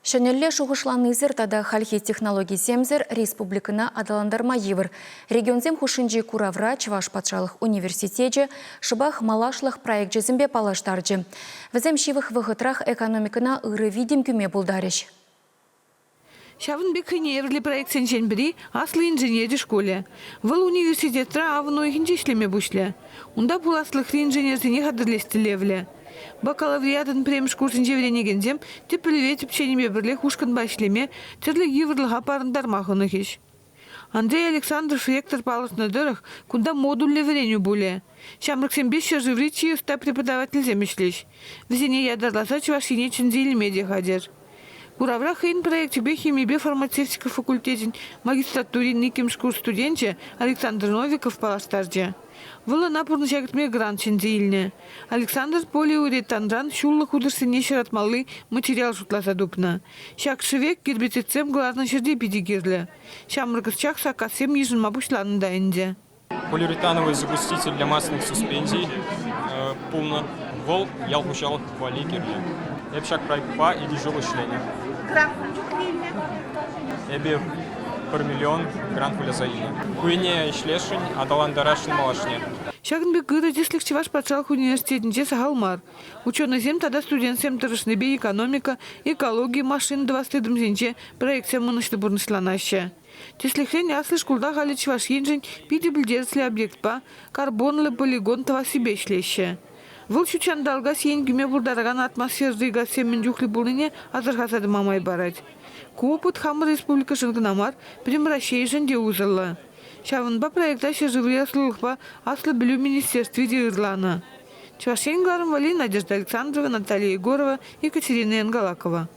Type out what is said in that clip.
Шөнелле шуғышланызыр тада халхи технологий земзір республикына адаландарма евір. Регионзем хушинджи куравра Чуваш патшалық университеті шыбах малашлық проект жезімбе палаштарджы. Візем шивых вғытрах экономикына ұры видим күме бұлдарыш. Шавын бекхіне ерлі проект сенчен бірі аслы инженерді школе. Выл университетра авыну ихінче ішлеме бұшле. Унда бұл аслықлы инженерзіне қадырлесті левле. Бакалавриатын премш курсын жевренегензем, тепілеве тепченеме бірле хушкан башлеме, терлі еврлыға парындар мақыны кеш. Андрей Александров ректор палысны дырых, кунда модуль вереню буле. Шамрыксем 5 живри чиюста преподаватель земешлеш. Везене ядарласа чувашине чынзелемеде хадер. Куравра хейн проекте химибе фармацевтика факультетин магистратуре никимш курс студенче Александр Новиков паластарже. Вылы напорны жагытме грант чензейлне. Александр полиуретанран шуллы худырсыне шыратмалы материал шутласа дупна. Шак шывек гербицидсем глазна шерде пидигерле. Шамрыкысчак сакасем ежин мабушланы дайынде. Полиуретановый загуститель для масляных суспензий полно вол ялпушал валикерле. Эпшак проекта и дежуры члены. Эбе per миллион грант пуля заиле. Куине ишлешень, адаландарашын малашне. Шагынбек гыры деслик Чуваш патшалық университетінде сағалмар. Ученый зем тада студентсем тұрышныбе экономика, экология, машин 20 зенче проектсем мұнышты бұрнышланашы. Теслихрен яслы шкулда ғалі Чуваш енжен пиде білдеріслі объект па, карбонлы полигон тавасибе шлеші. Выл шучандалға сен күме бұрдараған атмосферды гасемен жүхлі бұлыне азырғасады мамай барад. Куопыт Хамыр Республика Жынгынамар превращей жынде узылы. Шавынба проекта шежывы аслылықпа аслы білу министерстве де ырланы. Чувашен Гларым Вали, Надежда Александрова, Наталья Егорова, Екатерина Янгалакова.